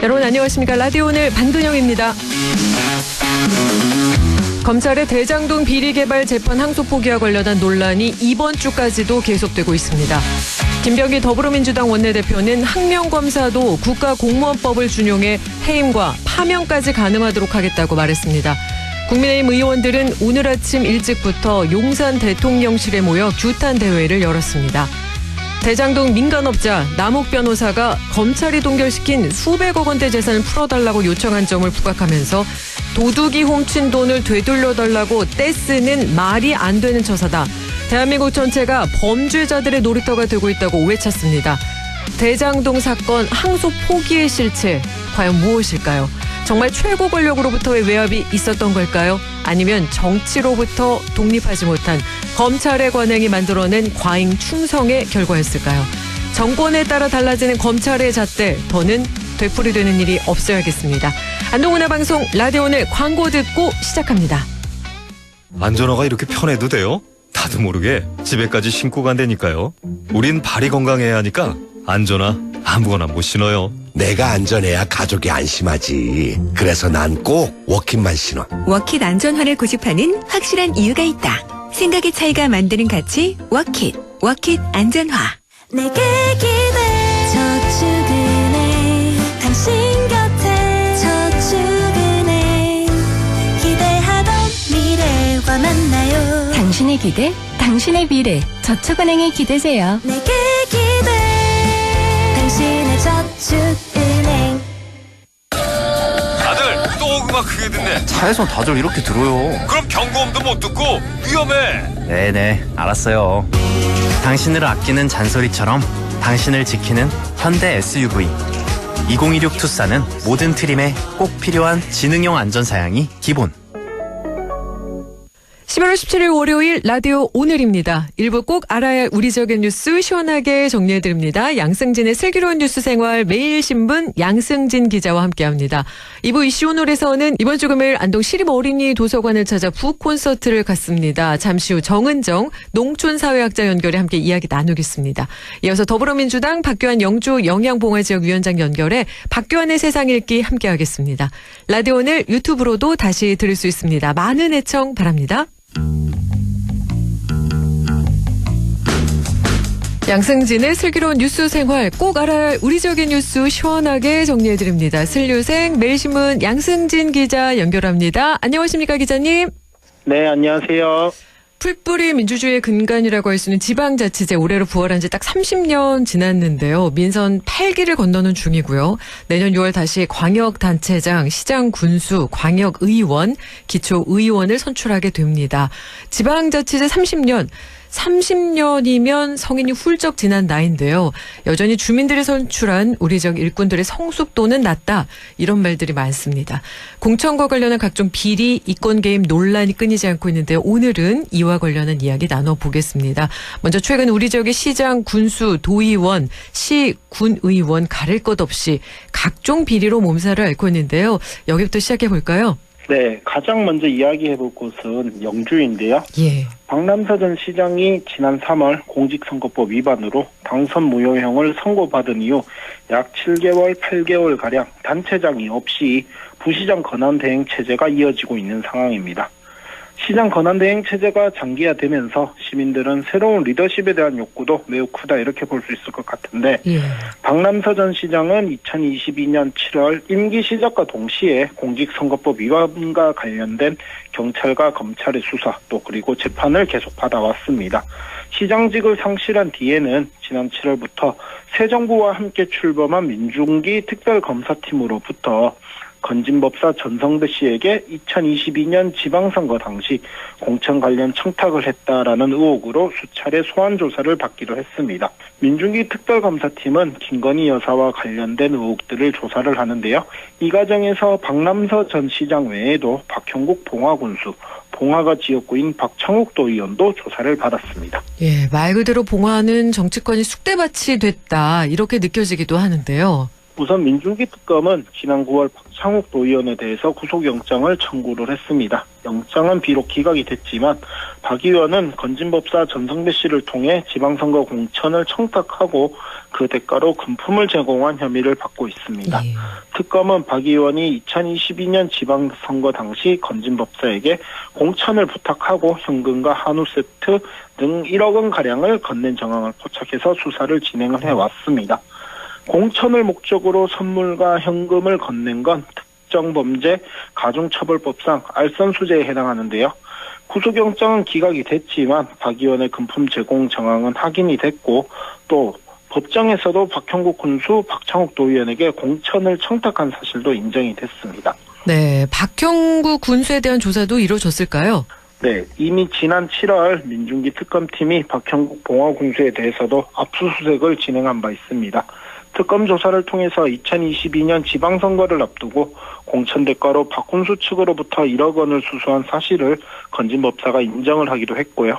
여러분 안녕하십니까. 라디오 오늘 반근영입니다. 검찰의 대장동 비리 개발 재판 항소 포기와 관련한 논란이 이번 주까지도 계속되고 있습니다. 김병기 더불어민주당 원내대표는 학명검사도 국가공무원법을 준용해 해임과 파면까지 가능하도록 하겠다고 말했습니다. 국민의힘 의원들은 오늘 아침 일찍부터 용산 대통령실에 모여 규탄 대회를 열었습니다. 대장동 민간업자 남욱 변호사가 검찰이 동결시킨 수백억 원대 재산을 풀어달라고 요청한 점을 부각하면서 도둑이 훔친 돈을 되돌려달라고 떼쓰는 말이 안 되는 처사다. 대한민국 전체가 범죄자들의 놀이터가 되고 있다고 오해찼습니다. 대장동 사건 항소 포기의 실체 과연 무엇일까요? 정말 최고 권력으로부터의 외압이 있었던 걸까요? 아니면 정치로부터 독립하지 못한 검찰의 관행이 만들어낸 과잉 충성의 결과였을까요? 정권에 따라 달라지는 검찰의 잣대, 더는 되풀이되는 일이 없어야겠습니다. 안동문화 방송 라디오 오늘 광고 듣고 시작합니다. 안전화가 이렇게 편해도 돼요? 나도 모르게 집에까지 신고 간다니까요. 우린 발이 건강해야 하니까 안전화 아무거나 못 신어요. 내가 안전해야 가족이 안심하지. 그래서 난 꼭 워킷만 신어. 워킷 안전화를 고집하는 확실한 이유가 있다. 생각의 차이가 만드는 가치 워킷. 워킷 안전화. 내게 기대 저축은행 당신 곁에 저축은행 기대하던 미래와 만나요. 당신의 기대, 당신의 미래. 저축은행에 기대세요. 내게 기대 당신의 저축은행. 다들 또 음악 크게 듣네. 차에선 다들 이렇게 들어요. 그럼 경고음도 못 듣고 위험해. 네네, 알았어요. 당신을 아끼는 잔소리처럼 당신을 지키는 현대 SUV 2016 투싼은 모든 트림에 꼭 필요한 지능형 안전사양이 기본. 11월 17일 월요일 라디오 오늘입니다. 일부 꼭 알아야 할 우리 지역의 뉴스 시원하게 정리해드립니다. 양승진의 슬기로운 뉴스 생활 매일신문 양승진 기자와 함께합니다. 2부 이슈 오늘에서는 이번 주 금요일 안동 시립 어린이 도서관을 찾아 북콘서트를 갔습니다. 잠시 후 정은정 농촌사회학자 연결해 함께 이야기 나누겠습니다. 이어서 더불어민주당 박교안 영주 영양봉화지역위원장 연결해 박교안의 세상 읽기 함께하겠습니다. 라디오 오늘 유튜브로도 다시 들을 수 있습니다. 많은 애청 바랍니다. 양승진의 슬기로운 뉴스 생활 꼭 알아야 할 우리 지역의 뉴스 시원하게 정리해드립니다. 슬뉴생 매일신문 양승진 기자 연결합니다. 안녕하십니까 기자님. 네, 안녕하세요. 풀뿌리 민주주의의 근간이라고 할 수 있는 지방자치제 올해로 부활한 지 딱 30년 지났는데요. 민선 8기를 건너는 중이고요. 내년 6월 다시 광역단체장, 시장 군수, 광역의원, 기초의원을 선출하게 됩니다. 지방자치제 30년이면 성인이 훌쩍 지난 나이인데요. 여전히 주민들이 선출한 우리 지역 일꾼들의 성숙도는 낮다. 이런 말들이 많습니다. 공천과 관련한 각종 비리, 이권 개입 논란이 끊이지 않고 있는데요. 오늘은 이와 관련한 이야기 나눠보겠습니다. 먼저 최근 우리 지역의 시장, 군수, 도의원, 시, 군의원 가릴 것 없이 각종 비리로 몸살을 앓고 있는데요. 여기부터 시작해볼까요? 네, 가장 먼저 이야기해볼 곳은 영주인데요. 예. 박남서 전 시장이 지난 3월 공직선거법 위반으로 당선 무효형을 선고받은 이후 약 7개월, 8개월가량 단체장이 없이 부시장 권한대행 체제가 이어지고 있는 상황입니다. 시장 권한대행 체제가 장기화되면서 시민들은 새로운 리더십에 대한 욕구도 매우 크다 이렇게 볼 수 있을 것 같은데 박남서 전 시장은 2022년 7월 임기 시작과 동시에 공직선거법 위반과 관련된 경찰과 검찰의 수사 또 그리고 재판을 계속 받아왔습니다. 시장직을 상실한 뒤에는 지난 7월부터 새 정부와 함께 출범한 민중기 특별검사팀으로부터 건진법사 전성배 씨에게 2022년 지방선거 당시 공천 관련 청탁을 했다라는 의혹으로 수차례 소환 조사를 받기도 했습니다. 민중기 특별검사팀은 김건희 여사와 관련된 의혹들을 조사를 하는데요. 이 과정에서 박남서 전 시장 외에도 박형국 봉화군수, 봉화가 지역구인 박창욱 도의원도 조사를 받았습니다. 예, 말 그대로 봉화는 정치권이 쑥대밭이 됐다 이렇게 느껴지기도 하는데요. 우선 민중기 특검은 지난 9월 박창욱 도의원에 대해서 구속영장을 청구를 했습니다. 영장은 비록 기각이 됐지만 박 의원은 건진법사 전성배 씨를 통해 지방선거 공천을 청탁하고 그 대가로 금품을 제공한 혐의를 받고 있습니다. 예. 특검은 박 의원이 2022년 지방선거 당시 건진법사에게 공천을 부탁하고 현금과 한우 세트 등 1억 원가량을 건넨 정황을 포착해서 수사를 진행을 해왔습니다. 공천을 목적으로 선물과 현금을 건넨 건 특정범죄 가중처벌법상 알선수재에 해당하는데요. 구속영장은 기각이 됐지만 박 의원의 금품 제공 정황은 확인이 됐고 또 법정에서도 박형국 군수, 박창욱 도의원에게 공천을 청탁한 사실도 인정이 됐습니다. 네, 박형국 군수에 대한 조사도 이루어졌을까요? 네, 이미 지난 7월 민중기 특검팀이 박형국 봉화군수에 대해서도 압수수색을 진행한 바 있습니다. 특검 조사를 통해서 2022년 지방선거를 앞두고 공천 대가로 박군수 측으로부터 1억 원을 수수한 사실을 건진법사가 인정을 하기도 했고요.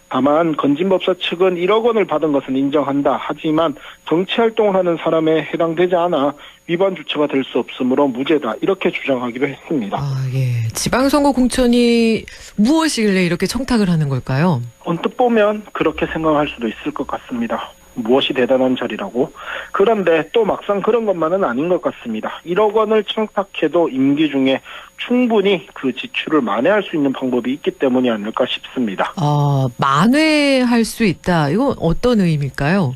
다만 건진법사 측은 1억 원을 받은 것은 인정한다. 하지만 정치활동을 하는 사람에 해당되지 않아 위반 주체가 될 수 없으므로 무죄다. 이렇게 주장하기도 했습니다. 예. 지방선거 공천이 무엇이길래 이렇게 청탁을 하는 걸까요? 언뜻 보면 그렇게 생각할 수도 있을 것 같습니다. 무엇이 대단한 절이라고. 그런데 또 막상 그런 것만은 아닌 것 같습니다. 1억 원을 청탁해도 임기 중에 충분히 그 지출을 만회할 수 있는 방법이 있기 때문이 아닐까 싶습니다. 만회할 수 있다. 이건 어떤 의미일까요?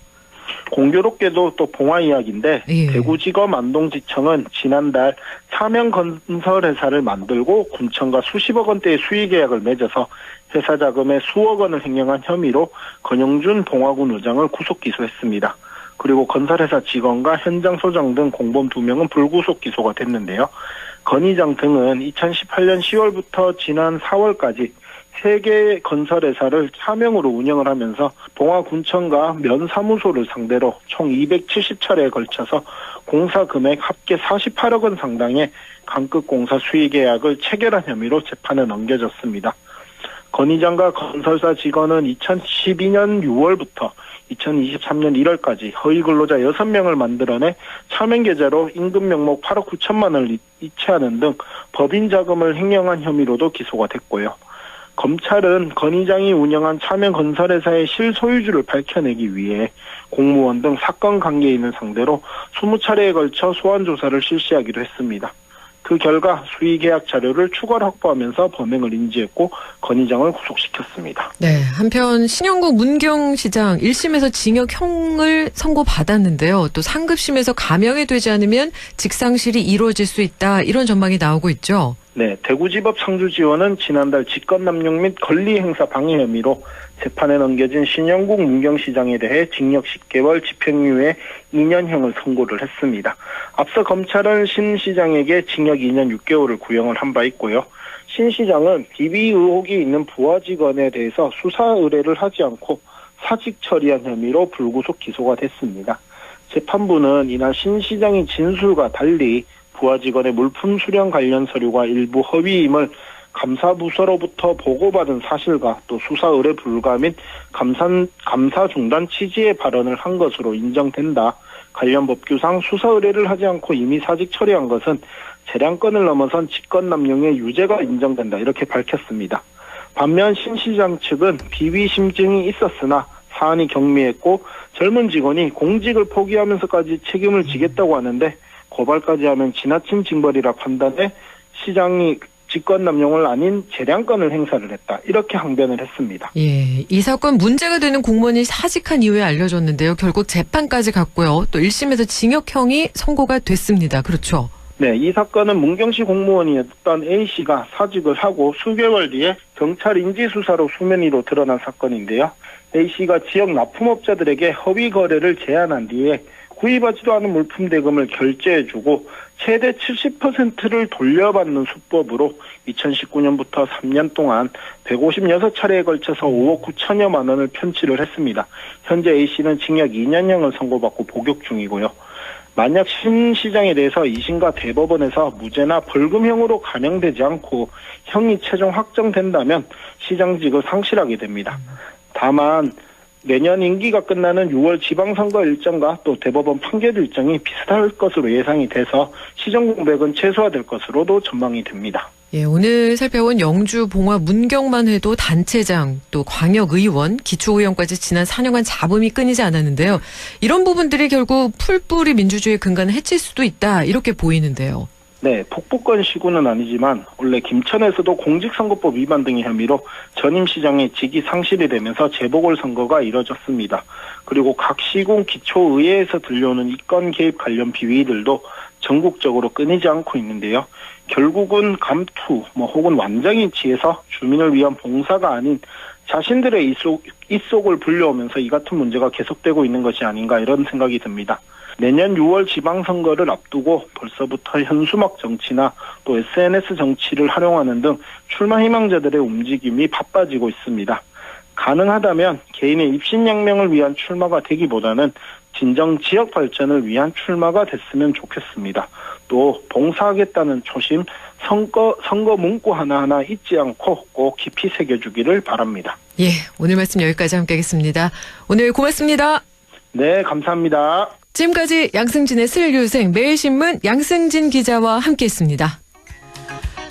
공교롭게도 또 봉화 이야기인데 예. 대구지검 안동지청은 지난달 사명건설회사를 만들고 군청과 수십억 원대의 수의계약을 맺어서 회사 자금의 수억 원을 횡령한 혐의로 건영준 봉화군 의장을 구속 기소했습니다. 그리고 건설회사 직원과 현장 소장 등 공범 2명은 불구속 기소가 됐는데요. 건 의장 등은 2018년 10월부터 지난 4월까지 3개의 건설회사를 차명으로 운영을 하면서 봉화군청과 면사무소를 상대로 총 270차례에 걸쳐서 공사 금액 합계 48억 원 상당의 강급공사 수의계약을 체결한 혐의로 재판에 넘겨졌습니다. 건 의장과 건설사 직원은 2012년 6월부터 2023년 1월까지 허위 근로자 6명을 만들어내 차명 계좌로 임금 명목 8억 9천만 원을 이체하는 등 법인 자금을 횡령한 혐의로도 기소가 됐고요. 검찰은 건 의장이 운영한 차명 건설회사의 실소유주를 밝혀내기 위해 공무원 등 사건 관계인을 상대로 20차례에 걸쳐 소환조사를 실시하기도 했습니다. 그 결과 수의계약 자료를 추가로 확보하면서 범행을 인지했고 건 의장을 구속시켰습니다. 네, 한편 신영국 문경시장 1심에서 징역형을 선고받았는데요. 또 상급심에서 감형이 되지 않으면 직상실이 이루어질 수 있다. 이런 전망이 나오고 있죠. 네, 대구지법 상주지원은 지난달 직권남용 및 권리행사 방해 혐의로 재판에 넘겨진 신영국 문경시장에 대해 징역 10개월 집행유예 2년형을 선고를 했습니다. 앞서 검찰은 신 시장에게 징역 2년 6개월을 구형을 한 바 있고요. 신 시장은 비위 의혹이 있는 부하 직원에 대해서 수사 의뢰를 하지 않고 사직 처리한 혐의로 불구속 기소가 됐습니다. 재판부는 이날 신 시장의 진술과 달리 부하 직원의 물품 수령 관련 서류가 일부 허위임을 감사부서로부터 보고받은 사실과 또 수사 의뢰 불가 및 감사 중단 취지의 발언을 한 것으로 인정된다. 관련 법규상 수사 의뢰를 하지 않고 이미 사직 처리한 것은 재량권을 넘어선 직권남용의 유죄가 인정된다. 이렇게 밝혔습니다. 반면 신 시장 측은 비위 심증이 있었으나 사안이 경미했고 젊은 직원이 공직을 포기하면서까지 책임을 지겠다고 하는데 고발까지 하면 지나친 징벌이라 판단해 시장이 직권남용을 아닌 재량권을 행사를 했다. 이렇게 항변을 했습니다. 예, 이 사건 문제가 되는 공무원이 사직한 이후에 알려졌는데요. 결국 재판까지 갔고요. 또 1심에서 징역형이 선고가 됐습니다. 그렇죠? 네, 이 사건은 문경시 공무원이었던 A씨가 사직을 하고 수개월 뒤에 경찰 인지수사로 수면 위로 드러난 사건인데요. A씨가 지역 납품업자들에게 허위 거래를 제한한 뒤에 구입하지도 않은 물품 대금을 결제해주고 최대 70%를 돌려받는 수법으로 2019년부터 3년 동안 156차례에 걸쳐서 5억 9천여만 원을 편취를 했습니다. 현재 A씨는 징역 2년형을 선고받고 복역 중이고요. 만약 신 시장에 대해서 2심과 대법원에서 무죄나 벌금형으로 감형되지 않고 형이 최종 확정된다면 시장직을 상실하게 됩니다. 다만 내년 임기가 끝나는 6월 지방선거 일정과 또 대법원 판결 일정이 비슷할 것으로 예상이 돼서 시정 공백은 최소화될 것으로도 전망이 됩니다. 예, 오늘 살펴본 영주, 봉화, 문경만 해도 단체장, 또 광역의원, 기초의원까지 지난 4년간 잡음이 끊이지 않았는데요. 이런 부분들이 결국 풀뿌리 민주주의의 근간을 해칠 수도 있다, 이렇게 보이는데요. 네, 북부권 시구는 아니지만 원래 김천에서도 공직선거법 위반 등의 혐의로 전임 시장의 직위 상실이 되면서 재보궐선거가 이뤄졌습니다. 그리고 각 시군 기초의회에서 들려오는 이권 개입 관련 비위들도 전국적으로 끊이지 않고 있는데요. 결국은 감투 혹은 완장일치에서 주민을 위한 봉사가 아닌 자신들의 입속을 불려오면서 이 같은 문제가 계속되고 있는 것이 아닌가 이런 생각이 듭니다. 내년 6월 지방선거를 앞두고 벌써부터 현수막 정치나 또 SNS 정치를 활용하는 등 출마 희망자들의 움직임이 바빠지고 있습니다. 가능하다면 개인의 입신양명을 위한 출마가 되기보다는 진정 지역 발전을 위한 출마가 됐으면 좋겠습니다. 또 봉사하겠다는 초심, 선거 문구 하나하나 잊지 않고 꼭 깊이 새겨주기를 바랍니다. 예, 오늘 말씀 여기까지 함께하겠습니다. 오늘 고맙습니다. 네, 감사합니다. 지금까지 양승진의 슬유생 매일신문 양승진 기자와 함께했습니다.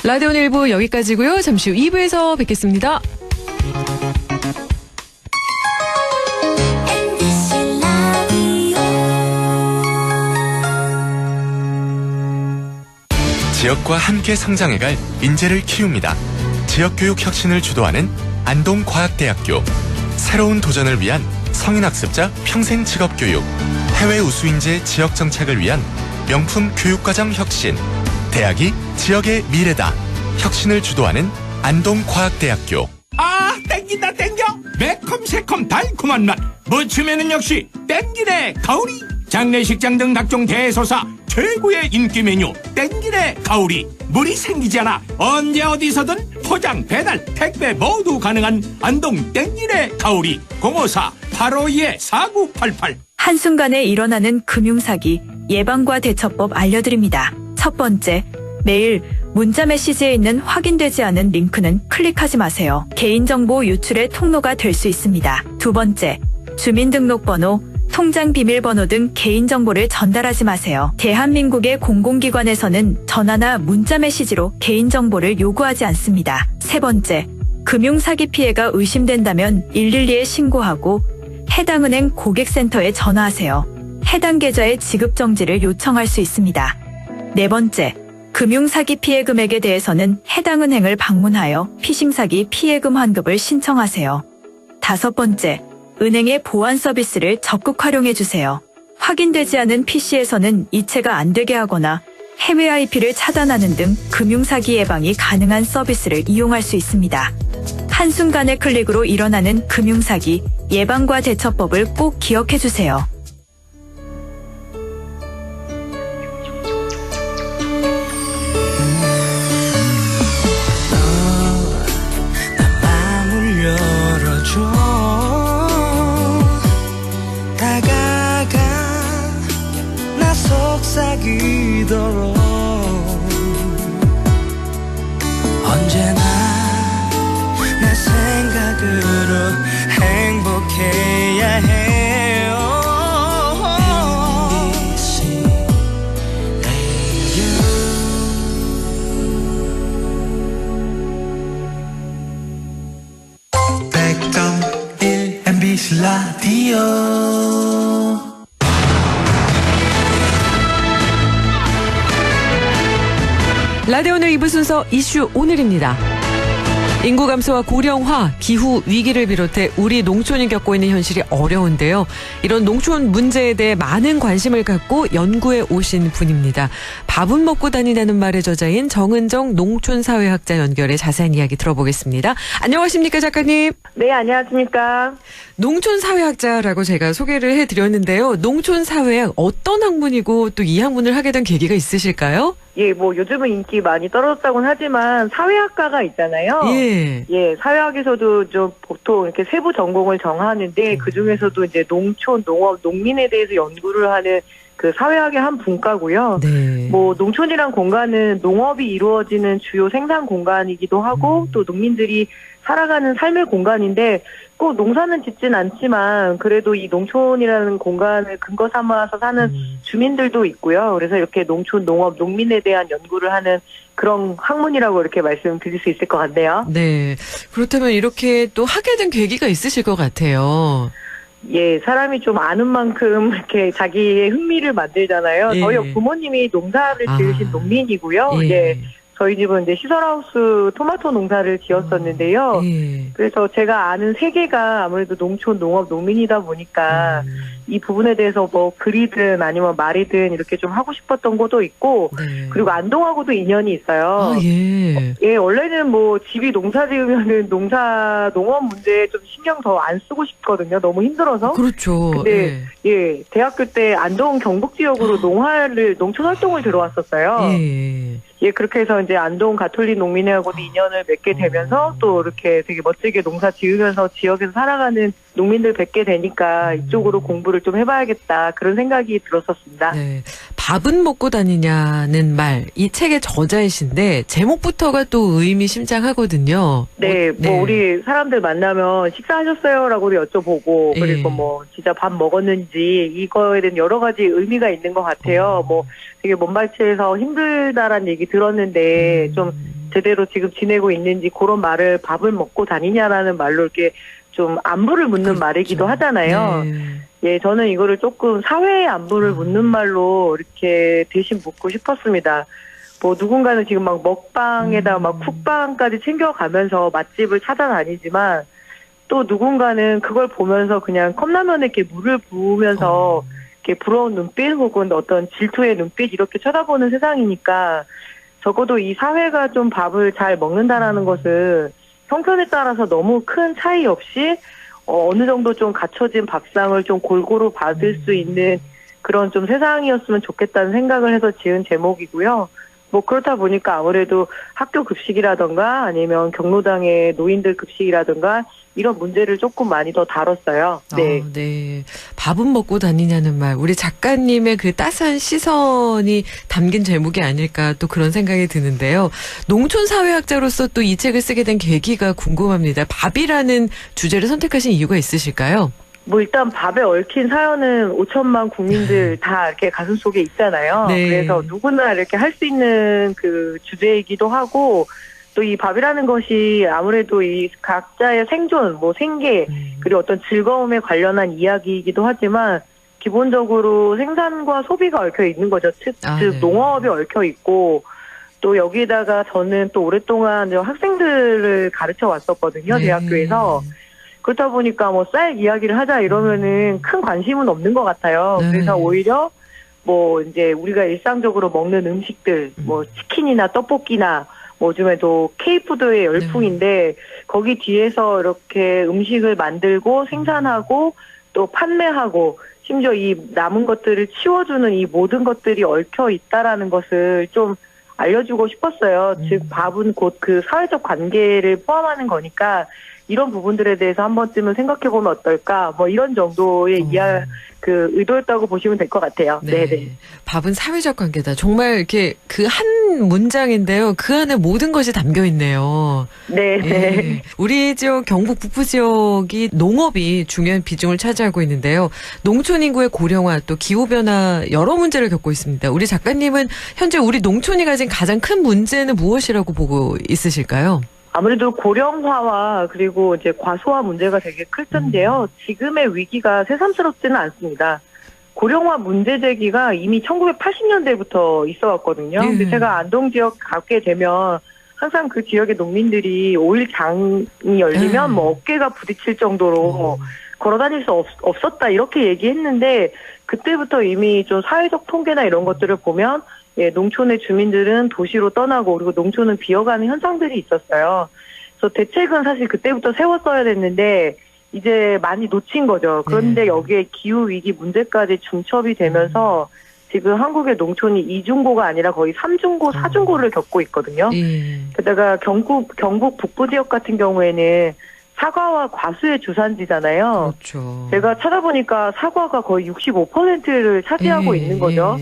라디오 1부 여기까지고요. 잠시 후 2부에서 뵙겠습니다. MBC 라디오 지역과 함께 성장해갈 인재를 키웁니다. 지역교육 혁신을 주도하는 안동과학대학교. 새로운 도전을 위한 성인학습자 평생 직업교육. 해외 우수인재 지역 정착을 위한 명품 교육과정 혁신. 대학이 지역의 미래다. 혁신을 주도하는 안동과학대학교. 아, 땡긴다 땡겨. 매콤 새콤 달콤한 맛. 무침에는 역시 땡기네 가오리. 장례식장 등 각종 대소사 최고의 인기 메뉴 땡기네 가오리. 물이 생기지 않아 언제 어디서든 포장 배달 택배 모두 가능한 안동 땡기네 가오리. 054-852-4988. 한순간에 일어나는 금융사기 예방과 대처법 알려드립니다. 첫 번째, 매일 문자 메시지에 있는 확인되지 않은 링크는 클릭하지 마세요. 개인정보 유출의 통로가 될 수 있습니다. 두 번째, 주민등록번호, 통장 비밀번호 등 개인정보를 전달하지 마세요. 대한민국의 공공기관에서는 전화나 문자 메시지로 개인정보를 요구하지 않습니다. 세 번째, 금융사기 피해가 의심된다면 112에 신고하고 해당 은행 고객센터에 전화하세요. 해당 계좌의 지급 정지를 요청할 수 있습니다. 네 번째, 금융사기 피해 금액에 대해서는 해당 은행을 방문하여 피싱사기 피해금 환급을 신청하세요. 다섯 번째, 은행의 보안 서비스를 적극 활용해 주세요. 확인되지 않은 PC에서는 이체가 안 되게 하거나 해외 IP를 차단하는 등 금융사기 예방이 가능한 서비스를 이용할 수 있습니다. 한순간의 클릭으로 일어나는 금융사기 예방과 대처법을 꼭 기억해 주세요. 마음을 열어줘. 다가가 나 속삭이도록 언제나 내 생각으로 행복해야 해요. MBC Radio 100.1 MBC 라디오. 라디오 오늘 2부 순서 이슈 오늘입니다. 인구 감소와 고령화, 기후 위기를 비롯해 우리 농촌이 겪고 있는 현실이 어려운데요. 이런 농촌 문제에 대해 많은 관심을 갖고 연구해 오신 분입니다. 밥은 먹고 다니라는 말의 저자인 정은정 농촌사회학자 연결해 자세한 이야기 들어보겠습니다. 안녕하십니까, 작가님? 네, 안녕하십니까. 농촌사회학자라고 제가 소개를 해드렸는데요. 농촌사회학 어떤 학문이고 또 이 학문을 하게 된 계기가 있으실까요? 예, 뭐 요즘은 인기 많이 떨어졌다고는 하지만 사회학과가 있잖아요. 예. 예, 사회학에서도 좀 보통 이렇게 세부 전공을 정하는데 그 중에서도 이제 농촌, 농업, 농민에 대해서 연구를 하는 그 사회학의 한 분과고요. 네. 뭐 농촌이란 공간은 농업이 이루어지는 주요 생산 공간이기도 하고 또 농민들이 살아가는 삶의 공간인데 꼭 농사는 짓진 않지만 그래도 이 농촌이라는 공간을 근거 삼아서 사는 주민들도 있고요. 그래서 이렇게 농촌, 농업, 농민에 대한 연구를 하는 그런 학문이라고 이렇게 말씀드릴 수 있을 것 같네요. 네. 그렇다면 이렇게 또 하게 된 계기가 있으실 것 같아요. 예, 사람이 좀 아는 만큼 이렇게 자기의 흥미를 만들잖아요. 예. 저희 부모님이 농사를 지으신 농민이고요. 예. 저희 집은 이제 시설하우스 토마토 농사를 지었었는데요. 그래서 제가 아는 세계가 아무래도 농촌, 농업, 농민이다 보니까 이 부분에 대해서 뭐 글이든 아니면 말이든 이렇게 좀 하고 싶었던 것도 있고, 그리고 안동하고도 인연이 있어요. 예, 원래는 뭐 집이 농사 지으면은 농업 문제에 좀 신경 더 안 쓰고 싶거든요. 너무 힘들어서. 그렇죠. 근데 예, 대학교 때 안동 경북 지역으로 농촌 활동을 들어왔었어요. 예, 그렇게 해서 이제 안동 가톨릭 농민회하고도 인연을 맺게 되면서 또 이렇게 되게 멋지게 농사 지으면서 지역에서 살아가는 농민들 뵙게 되니까 이쪽으로 공부를 좀 해봐야겠다 그런 생각이 들었었습니다. 네. 밥은 먹고 다니냐는 말, 이 책의 저자이신데 제목부터가 또 의미심장하거든요. 네, 뭐 우리 사람들 만나면 식사하셨어요라고도 여쭤보고 그리고 뭐 진짜 밥 먹었는지 이거에 대한 여러 가지 의미가 있는 것 같아요. 뭐 되게 먼발치에서 힘들다란 얘기 들었는데 좀 제대로 지금 지내고 있는지 그런 말을 밥을 먹고 다니냐라는 말로 이렇게 좀 안부를 묻는 말이기도 하잖아요. 예, 저는 이거를 조금 사회의 안부를 묻는 말로 이렇게 대신 묻고 싶었습니다. 뭐 누군가는 지금 막 먹방에다 막 쿡방까지 챙겨가면서 맛집을 찾아다니지만 또 누군가는 그걸 보면서 그냥 컵라면에 이렇게 물을 부으면서 이렇게 부러운 눈빛 혹은 어떤 질투의 눈빛 이렇게 쳐다보는 세상이니까 적어도 이 사회가 좀 밥을 잘 먹는다라는 것은 형편에 따라서 너무 큰 차이 없이 어느 정도 좀 갖춰진 밥상을 좀 골고루 받을 수 있는 그런 좀 세상이었으면 좋겠다는 생각을 해서 지은 제목이고요. 뭐 그렇다 보니까 아무래도 학교 급식이라던가 아니면 경로당의 노인들 급식이라던가 이런 문제를 조금 많이 더 다뤘어요. 네. 네. 밥은 먹고 다니냐는 말. 우리 작가님의 그 따스한 시선이 담긴 제목이 아닐까 또 그런 생각이 드는데요. 농촌 사회학자로서 또 이 책을 쓰게 된 계기가 궁금합니다. 밥이라는 주제를 선택하신 이유가 있으실까요? 뭐 일단 밥에 얽힌 사연은 5천만 국민들 다 이렇게 가슴속에 있잖아요. 네. 그래서 누구나 이렇게 할 수 있는 그 주제이기도 하고 또 이 밥이라는 것이 아무래도 이 각자의 생존, 뭐 생계, 그리고 어떤 즐거움에 관련한 이야기이기도 하지만 기본적으로 생산과 소비가 얽혀 있는 거죠. 즉 농업이 얽혀 있고 또 여기에다가 저는 또 오랫동안 학생들을 가르쳐 왔었거든요. 대학교에서. 그렇다 보니까 뭐 쌀 이야기를 하자 이러면은 큰 관심은 없는 것 같아요. 그래서 오히려 뭐 이제 우리가 일상적으로 먹는 음식들, 뭐 치킨이나 떡볶이나 뭐 요즘에도 K푸드의 열풍인데 거기 뒤에서 이렇게 음식을 만들고 생산하고 또 판매하고 심지어 이 남은 것들을 치워주는 이 모든 것들이 얽혀 있다라는 것을 좀 알려주고 싶었어요. 즉 밥은 곧 그 사회적 관계를 포함하는 거니까 이런 부분들에 대해서 한 번쯤은 생각해보면 어떨까? 뭐 이런 정도의 의도였다고 보시면 될 것 같아요. 네. 밥은 사회적 관계다. 정말 이렇게 그 한 문장인데요. 그 안에 모든 것이 담겨 있네요. 네. 우리 지역 경북 북부 지역이 농업이 중요한 비중을 차지하고 있는데요. 농촌 인구의 고령화 또 기후 변화 여러 문제를 겪고 있습니다. 우리 작가님은 현재 우리 농촌이 가진 가장 큰 문제는 무엇이라고 보고 있으실까요? 아무래도 고령화와 그리고 이제 과소화 문제가 되게 클 텐데요. 지금의 위기가 새삼스럽지는 않습니다. 고령화 문제 제기가 이미 1980년대부터 있어왔거든요. 근데 제가 안동 지역 가게 되면 항상 그 지역의 농민들이 오일장이 열리면 뭐 어깨가 부딪힐 정도로 걸어다닐 수 없었다 이렇게 얘기했는데 그때부터 이미 좀 사회적 통계나 이런 것들을 보면 농촌의 주민들은 도시로 떠나고 그리고 농촌은 비어가는 현상들이 있었어요. 그래서 대책은 사실 그때부터 세웠어야 됐는데 이제 많이 놓친 거죠. 그런데 여기에 기후위기 문제까지 중첩이 되면서 지금 한국의 농촌이 2중고가 아니라 거의 3중고, 4중고를 겪고 있거든요. 게다가 경북 북부 지역 같은 경우에는 사과와 과수의 주산지잖아요. 그렇죠. 제가 찾아보니까 사과가 거의 65%를 차지하고 있는 거죠.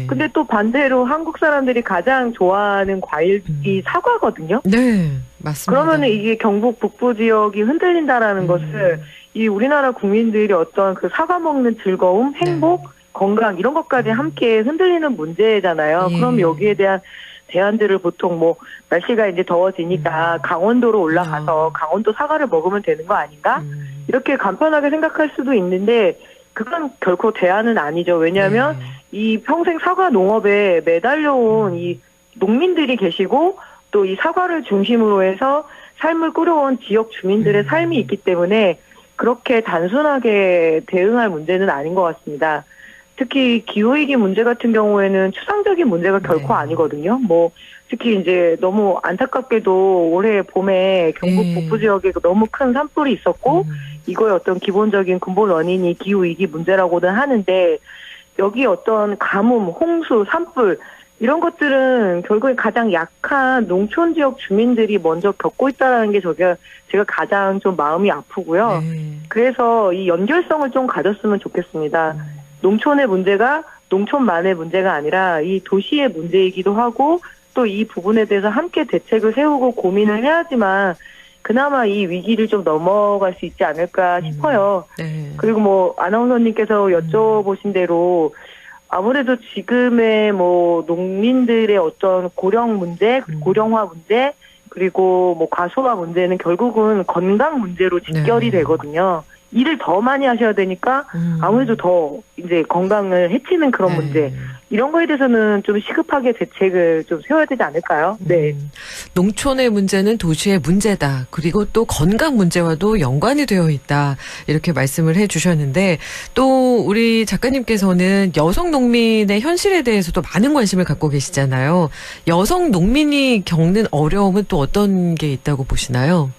근데 또 반대로 한국 사람들이 가장 좋아하는 과일이 사과거든요. 네. 맞습니다. 그러면은 이게 경북 북부 지역이 흔들린다라는 것을 이 우리나라 국민들이 어떤 그 사과 먹는 즐거움, 행복, 건강 이런 것까지 함께 흔들리는 문제잖아요. 그럼 여기에 대한 대안들을 보통 뭐 날씨가 이제 더워지니까 강원도로 올라가서 강원도 사과를 먹으면 되는 거 아닌가? 이렇게 간편하게 생각할 수도 있는데 그건 결코 대안은 아니죠. 왜냐하면 이 평생 사과 농업에 매달려온 이 농민들이 계시고 또 이 사과를 중심으로 해서 삶을 꾸려온 지역 주민들의 삶이 있기 때문에 그렇게 단순하게 대응할 문제는 아닌 것 같습니다. 특히 기후위기 문제 같은 경우에는 추상적인 문제가 결코 아니거든요. 뭐 특히 이제 너무 안타깝게도 올해 봄에 경북 북부 지역에 너무 큰 산불이 있었고 이거의 어떤 기본적인 근본 원인이 기후위기 문제라고는 하는데 여기 어떤 가뭄, 홍수, 산불 이런 것들은 결국에 가장 약한 농촌 지역 주민들이 먼저 겪고 있다는 게 제가 가장 좀 마음이 아프고요. 그래서 이 연결성을 좀 가졌으면 좋겠습니다. 농촌의 문제가 농촌만의 문제가 아니라 이 도시의 문제이기도 하고 또 이 부분에 대해서 함께 대책을 세우고 고민을 해야지만 그나마 이 위기를 좀 넘어갈 수 있지 않을까 싶어요. 그리고 뭐 아나운서님께서 여쭤보신 대로 아무래도 지금의 뭐 농민들의 어떤 고령 문제, 고령화 문제, 그리고 뭐 과소화 문제는 결국은 건강 문제로 직결이 되거든요. 일을 더 많이 하셔야 되니까 아무래도 더 이제 건강을 해치는 그런 문제. 이런 거에 대해서는 좀 시급하게 대책을 좀 세워야 되지 않을까요? 네. 농촌의 문제는 도시의 문제다. 그리고 또 건강 문제와도 연관이 되어 있다. 이렇게 말씀을 해 주셨는데 또 우리 작가님께서는 여성 농민의 현실에 대해서도 많은 관심을 갖고 계시잖아요. 여성 농민이 겪는 어려움은 또 어떤 게 있다고 보시나요?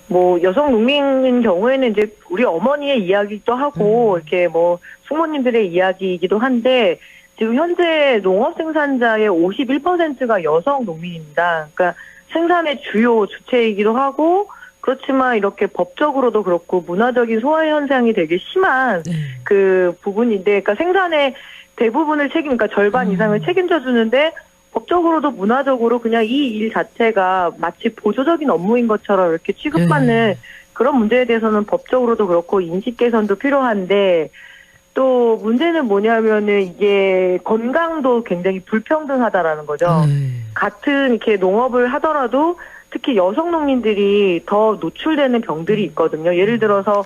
뭐 여성 농민인 경우에는 이제 우리 어머니의 이야기도 하고 이렇게 뭐 숙모님들의 이야기이기도 한데 지금 현재 농업 생산자의 51%가 여성 농민입니다. 그러니까 생산의 주요 주체이기도 하고 그렇지만 이렇게 법적으로도 그렇고 문화적인 소외 현상이 되게 심한 그 부분인데 그러니까 생산의 대부분을 그러니까 절반 이상을 책임져 주는데 법적으로도 문화적으로 그냥 이 일 자체가 마치 보조적인 업무인 것처럼 이렇게 취급받는 그런 문제에 대해서는 법적으로도 그렇고 인식 개선도 필요한데 또 문제는 뭐냐면은 이게 건강도 굉장히 불평등하다라는 거죠. 같은 이렇게 농업을 하더라도 특히 여성 농민들이 더 노출되는 병들이 있거든요. 예를 들어서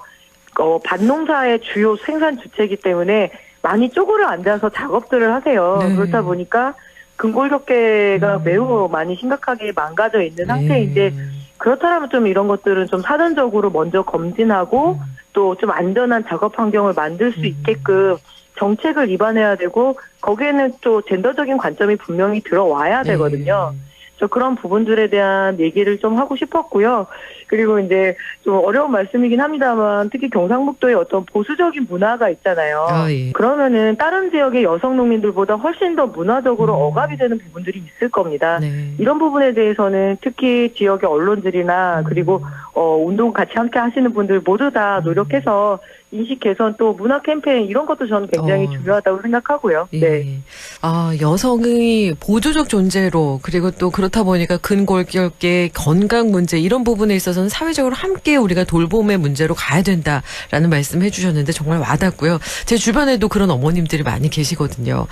밭농사의 주요 생산 주체이기 때문에 많이 쪼그려 앉아서 작업들을 하세요. 그렇다 보니까 근골격계가 매우 많이 심각하게 망가져 있는 상태인데 그렇다면 좀 이런 것들은 좀 사전적으로 먼저 검진하고 또 좀 안전한 작업 환경을 만들 수 있게끔 정책을 입안해야 되고 거기에는 또 젠더적인 관점이 분명히 들어와야 되거든요. 그래서 그런 부분들에 대한 얘기를 좀 하고 싶었고요. 그리고 이제 좀 어려운 말씀이긴 합니다만 특히 경상북도에 어떤 보수적인 문화가 있잖아요. 그러면은 다른 지역의 여성 농민들보다 훨씬 더 문화적으로 억압이 되는 부분들이 있을 겁니다. 이런 부분에 대해서는 특히 지역의 언론들이나 그리고 운동 같이 함께 하시는 분들 모두 다 노력해서 인식 개선 또 문화 캠페인 이런 것도 저는 굉장히 중요하다고 생각하고요. 네. 아, 여성의 보조적 존재로 그리고 또 그렇다 보니까 근골격계 건강 문제 이런 부분에 있어서는 사회적으로 함께 우리가 돌봄의 문제로 가야 된다라는 말씀해 주셨는데 정말 와닿고요. 제 주변에도 그런 어머님들이 많이 계시거든요.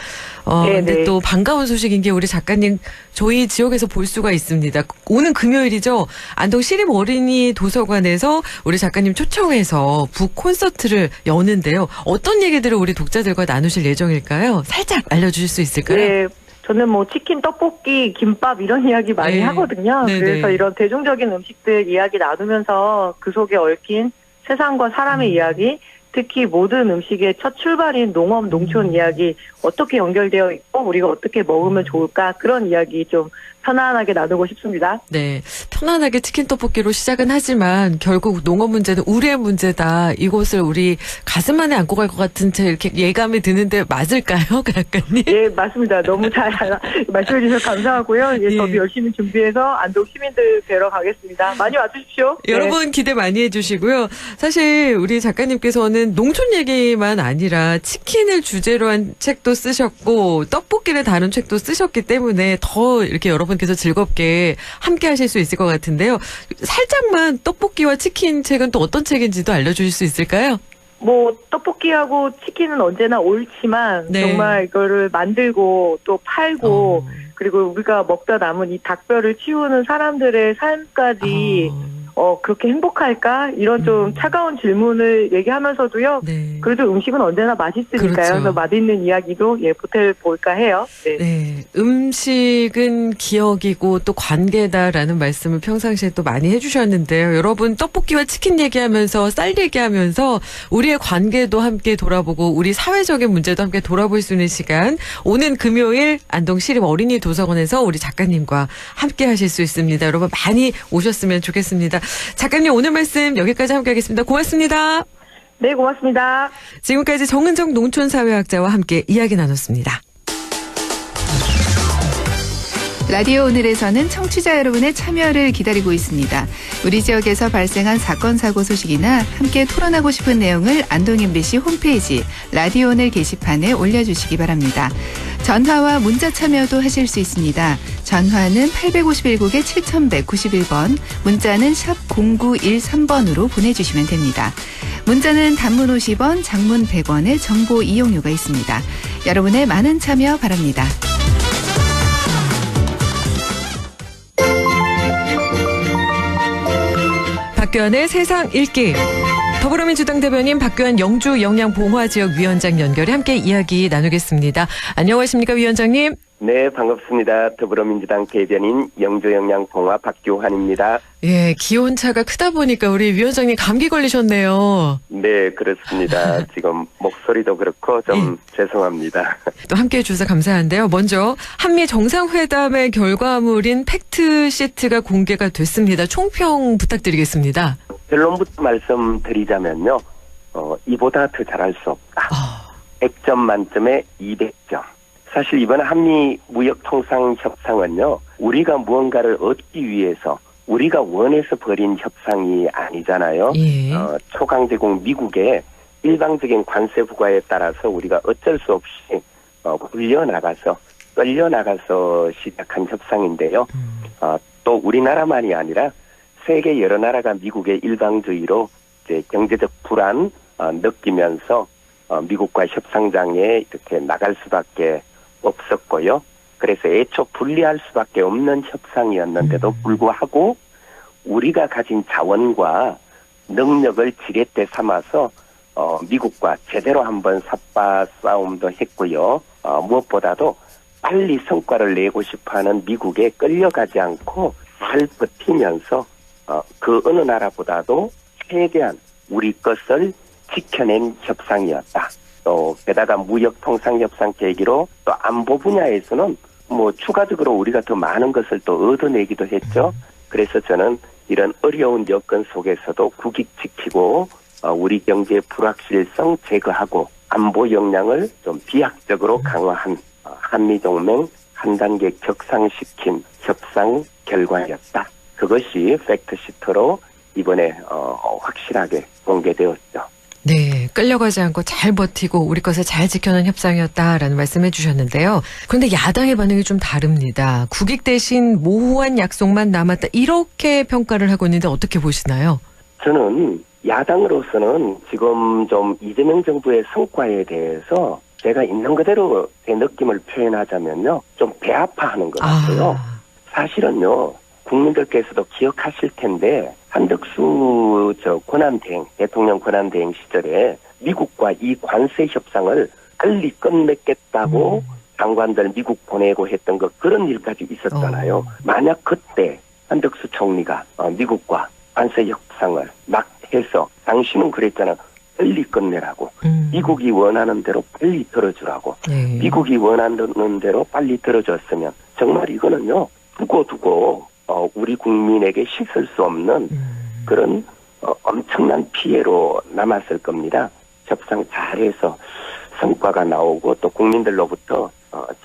근데 또 반가운 소식인 게 우리 작가님 저희 지역에서 볼 수가 있습니다. 오는 금요일이죠. 안동 시립 어린이 도서관에서 우리 작가님 초청해서 북 콘서트를 여는데요. 어떤 얘기들을 우리 독자들과 나누실 예정일까요? 살짝 알려주실 수 있을까요? 네. 저는 뭐 치킨, 떡볶이, 김밥 이런 이야기 많이 하거든요. 그래서 이런 대중적인 음식들 이야기 나누면서 그 속에 얽힌 세상과 사람의 이야기, 특히 모든 음식의 첫 출발인 농업, 농촌 이야기 어떻게 연결되어 있고 우리가 어떻게 먹으면 좋을까 그런 이야기 좀 편안하게 나누고 싶습니다. 네, 편안하게 치킨 떡볶이로 시작은 하지만 결국 농업 문제는 우리의 문제다. 이곳을 우리 가슴 안에 안고 갈 것 같은 제 이렇게 예감이 드는데 맞을까요, 작가님? 예, 맞습니다. 너무 잘 말씀해 주셔서 감사하고요. 예, 저도 열심히 준비해서 안동 시민들 뵈러 가겠습니다. 많이 와주십시오. 여러분 기대 많이 해주시고요. 사실 우리 작가님께서는 농촌 얘기만 아니라 치킨을 주제로 한 책도 쓰셨고 떡볶이를 다룬 책도 쓰셨기 때문에 더 이렇게 여러분 여러분께서 즐겁게 함께 하실 수 있을 것 같은데요. 살짝만 떡볶이와 치킨 책은 또 어떤 책인지도 알려주실 수 있을까요? 뭐 떡볶이하고 치킨은 언제나 옳지만 네. 정말 이거를 만들고 또 팔고 그리고 우리가 먹다 남은 이 닭뼈를 치우는 사람들의 삶까지 그렇게 행복할까? 이런 좀 차가운 질문을 얘기하면서도요. 네. 그래도 음식은 언제나 맛있으니까요. 그렇죠. 그래서 맛있는 이야기도 보태볼까 해요. 네. 네, 음식은 기억이고 또 관계다라는 말씀을 평상시에 또 많이 해주셨는데요. 여러분 떡볶이와 치킨 얘기하면서 쌀 얘기하면서 우리의 관계도 함께 돌아보고 우리 사회적인 문제도 함께 돌아볼 수 있는 시간. 오는 금요일 안동시립 어린이 도서관에서 우리 작가님과 함께 하실 수 있습니다. 여러분 많이 오셨으면 좋겠습니다. 작가님 오늘 말씀 여기까지 함께 하겠습니다. 고맙습니다. 네, 고맙습니다. 지금까지 정은정 농촌사회학자와 함께 이야기 나눴습니다. 라디오 오늘에서는 청취자 여러분의 참여를 기다리고 있습니다. 우리 지역에서 발생한 사건 사고 소식이나 함께 토론하고 싶은 내용을 안동 MBC 홈페이지 라디오 오늘 게시판에 올려주시기 바랍니다. 전화와 문자 참여도 하실 수 있습니다. 전화는 851국에 7191번, 문자는 샵 0913번으로 보내주시면 됩니다. 문자는 단문 50원, 장문 100원의 정보 이용료가 있습니다. 여러분의 많은 참여 바랍니다. 박규환의 세상 읽기. 더불어민주당 대변인 박규환 영주 영양봉화지역위원장 연결해 함께 이야기 나누겠습니다. 안녕하십니까 위원장님. 네, 반갑습니다. 더불어민주당 대변인 영주영양봉화 박규환입니다. 예, 기온차가 크다 보니까 우리 위원장님 감기 걸리셨네요. 네, 그렇습니다. 지금 목소리도 그렇고 좀 죄송합니다. 또 함께해 주셔서 감사한데요. 먼저 한미 정상회담의 결과물인 팩트시트가 공개가 됐습니다. 총평 부탁드리겠습니다. 결론부터 말씀드리자면요. 이보다 더 잘할 수 없다. 100점 만점에 200점. 사실 이번 한미 무역통상협상은요. 우리가 무언가를 얻기 위해서 우리가 원해서 벌인 협상이 아니잖아요. 예. 초강대국 미국의 일방적인 관세 부과에 따라서 우리가 어쩔 수 없이 끌려나가서 시작한 협상인데요. 또 우리나라만이 아니라 세계 여러 나라가 미국의 일방주의로 이제 경제적 불안 느끼면서 미국과 협상장에 이렇게 나갈 수밖에 없었고요. 그래서 애초 분리할 수밖에 없는 협상이었는데도 불구하고 우리가 가진 자원과 능력을 지렛대 삼아서 미국과 제대로 한번 삿바 싸움도 했고요. 무엇보다도 빨리 성과를 내고 싶어하는 미국에 끌려가지 않고 잘 버티면서 그 어느 나라보다도 최대한 우리 것을 지켜낸 협상이었다. 또 게다가 무역통상협상 계기로 또 안보 분야에서는 뭐 추가적으로 우리가 더 많은 것을 또 얻어내기도 했죠. 그래서 저는 이런 어려운 여건 속에서도 국익 지키고 우리 경제의 불확실성 제거하고 안보 역량을 좀 비약적으로 강화한 한미동맹 한 단계 격상시킨 협상 결과였다. 그것이 팩트시트로 이번에 확실하게 공개되었죠. 네, 끌려가지 않고 잘 버티고 우리 것을 잘 지켜낸 협상이었다라는 말씀해 주셨는데요. 그런데 야당의 반응이 좀 다릅니다. 국익 대신 모호한 약속만 남았다. 이렇게 평가를 하고 있는데 어떻게 보시나요? 저는 야당으로서는 지금 좀 이재명 정부의 성과에 대해서 제가 있는 그대로 제 느낌을 표현하자면요. 좀 배아파하는 것 같아요. 사실은요. 국민들께서도 기억하실 텐데 한덕수 대통령 권한대행 시절에 미국과 이 관세 협상을 빨리 끝맺겠다고 장관들 미국 보내고 했던 그런 일까지 있었잖아요. 만약 그때 한덕수 총리가 미국과 관세 협상을 막 해서 당신은 그랬잖아. 빨리 끝내라고. 미국이 원하는 대로 빨리 들어주라고. 미국이 원하는 대로 빨리 들어줬으면 정말 이거는요. 두고 우리 국민에게 씻을 수 없는 그런 엄청난 피해로 남았을 겁니다. 협상 잘해서 성과가 나오고 또 국민들로부터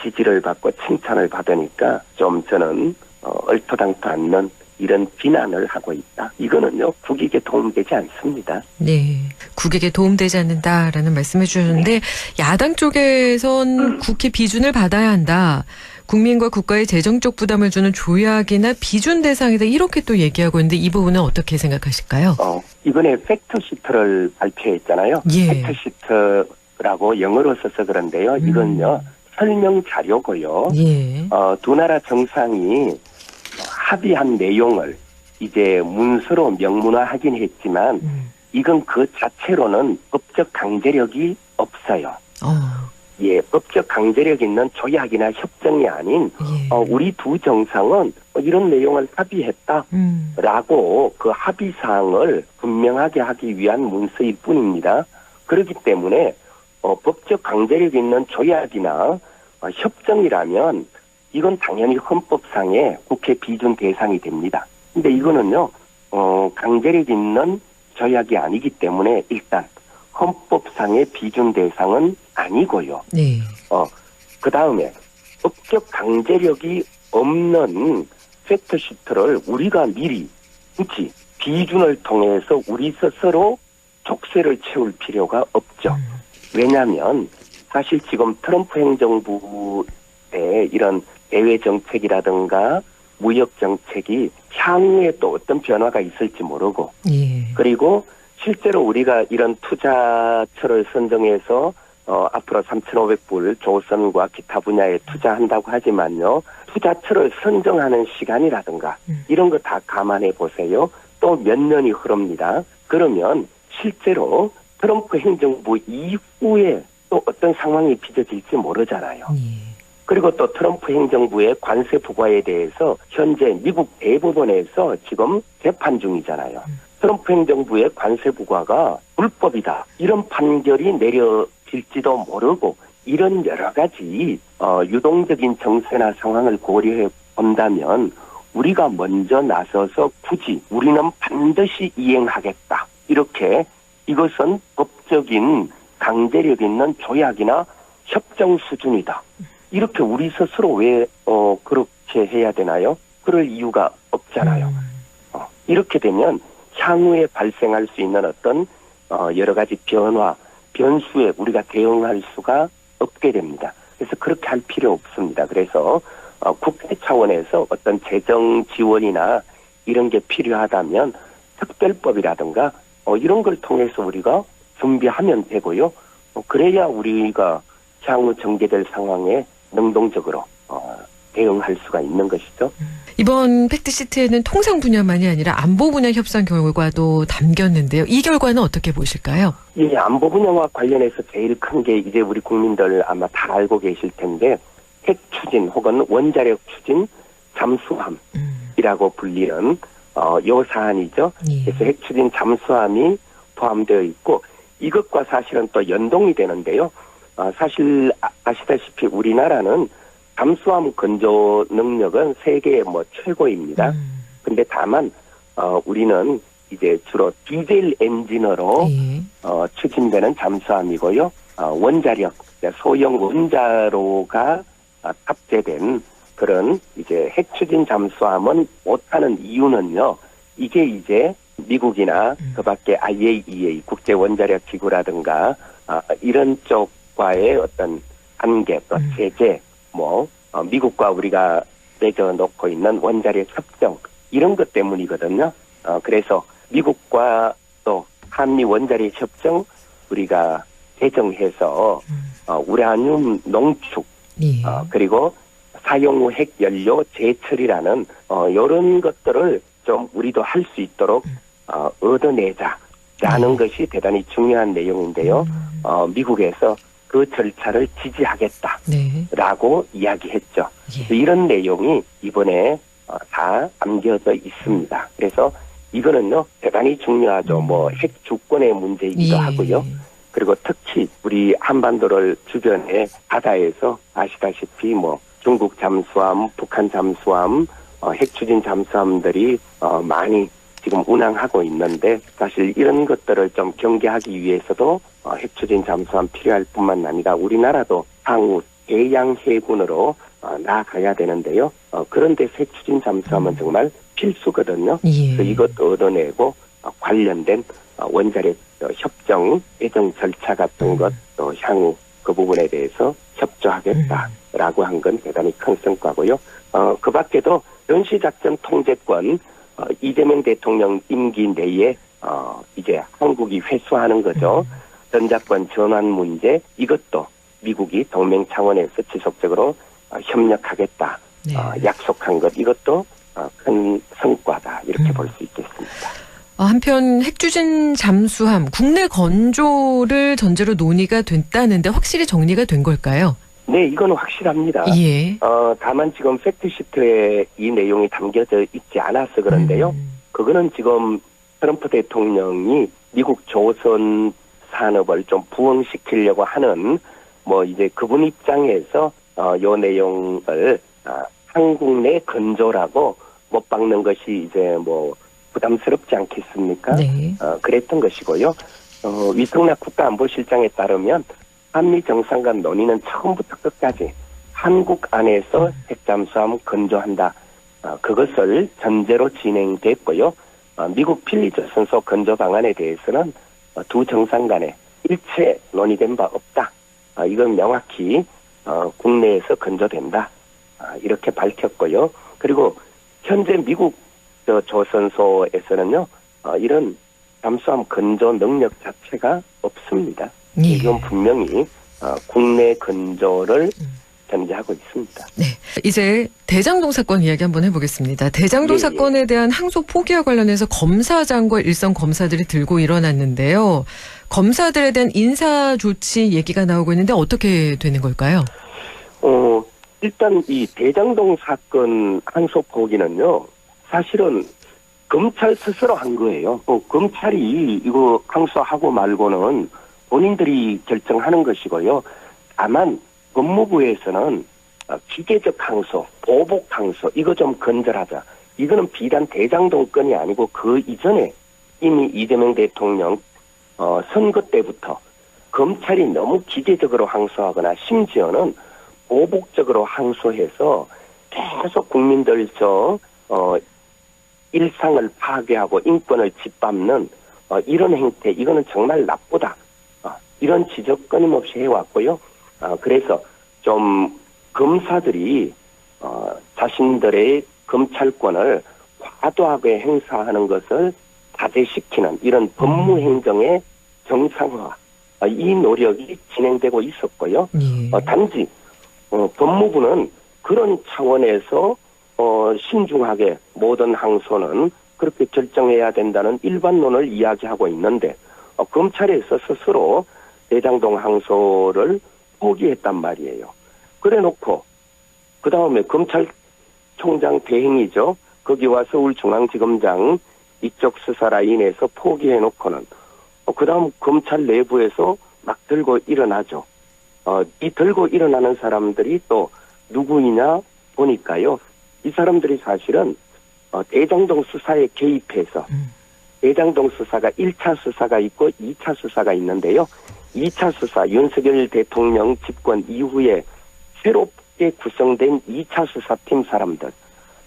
지지를 받고 칭찬을 받으니까 좀 저는 얼토당토 않는 이런 비난을 하고 있다. 이거는요. 국익에 도움되지 않습니다. 네. 국익에 도움되지 않는다라는 말씀해 주셨는데 야당 쪽에선 국회 비준을 받아야 한다. 국민과 국가의 재정적 부담을 주는 조약이나 비준 대상이다 이렇게 또 얘기하고 있는데 이 부분은 어떻게 생각하실까요? 이번에 팩트시트를 발표했잖아요. 예. 팩트시트라고 영어로 써서 그런데요. 이건요. 설명 자료고요. 예. 두 나라 정상이 합의한 내용을 이제 문서로 명문화하긴 했지만 이건 그 자체로는 법적 강제력이 없어요. 예, 법적 강제력 있는 조약이나 협정이 아닌 우리 두 정상은 이런 내용을 합의했다라고 그 합의 사항을 분명하게 하기 위한 문서일 뿐입니다. 그렇기 때문에 법적 강제력 있는 조약이나 협정이라면 이건 당연히 헌법상의 국회 비준 대상이 됩니다. 근데 이거는요, 강제력 있는 조약이 아니기 때문에 일단 헌법상의 비준 대상은 아니고요. 네. 그 다음에 법적 강제력이 없는 팩트시트를 우리가 미리 굳이 비준을 통해서 우리 스스로 족쇄를 채울 필요가 없죠. 왜냐하면 사실 지금 트럼프 행정부의 이런 대외 정책이라든가 무역 정책이 향후에 또 어떤 변화가 있을지 모르고 그리고 실제로 우리가 이런 투자처를 선정해서 앞으로 3,500불 조선과 기타 분야에 투자한다고 하지만요. 투자처를 선정하는 시간이라든가 이런 거 다 감안해 보세요. 또 몇 년이 흐릅니다. 그러면 실제로 트럼프 행정부 이후에 또 어떤 상황이 빚어질지 모르잖아요. 그리고 또 트럼프 행정부의 관세 부과에 대해서 현재 미국 대법원에서 지금 재판 중이잖아요. 트럼프 행정부의 관세 부과가 불법이다. 이런 판결이 내려질지도 모르고 이런 여러 가지 유동적인 정세나 상황을 고려해 본다면 우리가 먼저 나서서 굳이 우리는 반드시 이행하겠다. 이렇게 이것은 법적인 강제력 있는 조약이나 협정 수준이다. 이렇게 우리 스스로 왜 그렇게 해야 되나요? 그럴 이유가 없잖아요. 이렇게 되면 향후에 발생할 수 있는 어떤 여러 가지 변수에 우리가 대응할 수가 없게 됩니다. 그래서 그렇게 할 필요 없습니다. 그래서 국회 차원에서 어떤 재정 지원이나 이런 게 필요하다면 특별법이라든가 이런 걸 통해서 우리가 준비하면 되고요. 그래야 우리가 향후 전개될 상황에 능동적으로 대응할 수가 있는 것이죠. 이번 팩트시트에는 통상 분야만이 아니라 안보 분야 협상 결과도 담겼는데요. 이 결과는 어떻게 보실까요? 예, 안보 분야와 관련해서 제일 큰 게 이제 우리 국민들 아마 다 알고 계실 텐데 핵 추진 혹은 원자력 추진 잠수함이라고 불리는 요 사안이죠. 그래서 핵 추진 잠수함이 포함되어 있고 이것과 사실은 또 연동이 되는데요. 사실 아시다시피 우리나라는 잠수함 건조 능력은 세계 최고입니다. 근데 다만 우리는 이제 주로 디젤 엔진으로 추진되는 잠수함이고요. 원자력 소형 원자로가 탑재된 그런 이제 핵 추진 잠수함은 못하는 이유는요. 이게 이제 미국이나 그밖에 IAEA 국제 원자력 기구라든가 이런 쪽과의 어떤 관계 또 제재 미국과 우리가 맺어놓고 있는 원자력 협정 이런 것 때문이거든요. 그래서 미국과 또 한미 원자력 협정 우리가 개정해서 우라늄 농축 그리고 사용 후 핵 연료 재처리라는 이런 것들을 좀 우리도 할 수 있도록 얻어내자라는 것이 대단히 중요한 내용인데요. 미국에서 그 절차를 지지하겠다라고 이야기했죠. 이런 내용이 이번에 다 담겨져 있습니다. 그래서 이거는요 대단히 중요하죠. 핵 주권의 문제이기도 하고요. 그리고 특히 우리 한반도를 주변에 바다에서 아시다시피 중국 잠수함, 북한 잠수함, 핵 추진 잠수함들이 많이 지금 운항하고 있는데 사실 이런 것들을 좀 경계하기 위해서도 핵 추진 잠수함 필요할 뿐만 아니라 우리나라도 향후 대양 해군으로 나아가야 되는데요. 그런데 핵 추진 잠수함은 정말 필수거든요. 그래서 이것도 얻어내고 관련된 원자력 협정 개정 절차 같은 것도 향후 그 부분에 대해서 협조하겠다라고 라고 한 건 대단히 큰 성과고요. 그 밖에도 전시작전 통제권 이재명 대통령 임기 내에 이제 한국이 회수하는 거죠. 전자권 전환 문제 이것도 미국이 동맹 차원에서 지속적으로 협력하겠다 약속한 것 이것도 큰 성과다 이렇게 볼 수 있겠습니다. 한편 핵추진 잠수함 국내 건조를 전제로 논의가 됐다는데 확실히 정리가 된 걸까요? 네, 이건 확실합니다. 예. 다만 지금 팩트시트에 이 내용이 담겨져 있지 않아서 그런데요. 그거는 지금 트럼프 대통령이 미국 조선 산업을 좀 부흥시키려고 하는 뭐 이제 그분 입장에서 요 내용을 한국 내 건조라고 못 박는 것이 이제 뭐 부담스럽지 않겠습니까? 네. 그랬던 것이고요. 위성락 국가안보실장에 따르면 한미 정상 간 논의는 처음부터 끝까지 한국 안에서 핵잠수함 건조한다. 그것을 전제로 진행됐고요. 미국 필리조선소 건조 방안에 대해서는 두 정상 간에 일체 논의된 바 없다. 이건 명확히 국내에서 건조된다. 이렇게 밝혔고요. 그리고 현재 미국 조선소에서는요. 이런 잠수함 건조 능력 자체가 없습니다. 예. 이건 분명히 국내 건조를 견제하고 있습니다. 네, 이제 대장동 사건 이야기 한번 해보겠습니다. 대장동 사건에 대한 항소 포기와 관련해서 검사장과 일선 검사들이 들고 일어났는데요. 검사들에 대한 인사 조치 얘기가 나오고 있는데 어떻게 되는 걸까요? 일단 이 대장동 사건 항소 포기는요. 사실은 검찰 스스로 한 거예요. 검찰이 이거 항소하고 말고는 본인들이 결정하는 것이고요. 다만 법무부에서는 기계적 항소, 보복 항소 이거 좀 건절하자. 이거는 비단 대장동 건이 아니고 그 이전에 이미 이재명 대통령 선거 때부터 검찰이 너무 기계적으로 항소하거나 심지어는 보복적으로 항소해서 계속 국민들 일상을 파괴하고 인권을 짓밟는 이런 행태 이거는 정말 나쁘다. 이런 지적 끊임없이 해왔고요. 그래서 좀 검사들이 자신들의 검찰권을 과도하게 행사하는 것을 자제시키는 이런 법무행정의 정상화 이 노력이 진행되고 있었고요. 단지 법무부는 그런 차원에서 신중하게 모든 항소는 그렇게 결정해야 된다는 일반론을 이야기하고 있는데 검찰에서 스스로 대장동 항소를 포기했단 말이에요. 그래놓고 그 다음에 검찰총장 대행이죠. 거기와 서울중앙지검장 이쪽 수사 라인에서 포기해놓고는 그 다음 검찰 내부에서 막 들고 일어나죠. 이 들고 일어나는 사람들이 또 누구이냐 보니까요. 이 사람들이 사실은 대장동 수사에 개입해서 대장동 수사가 1차 수사가 있고 2차 수사가 있는데요. 2차 수사 윤석열 대통령 집권 이후에 새롭게 구성된 2차 수사팀 사람들.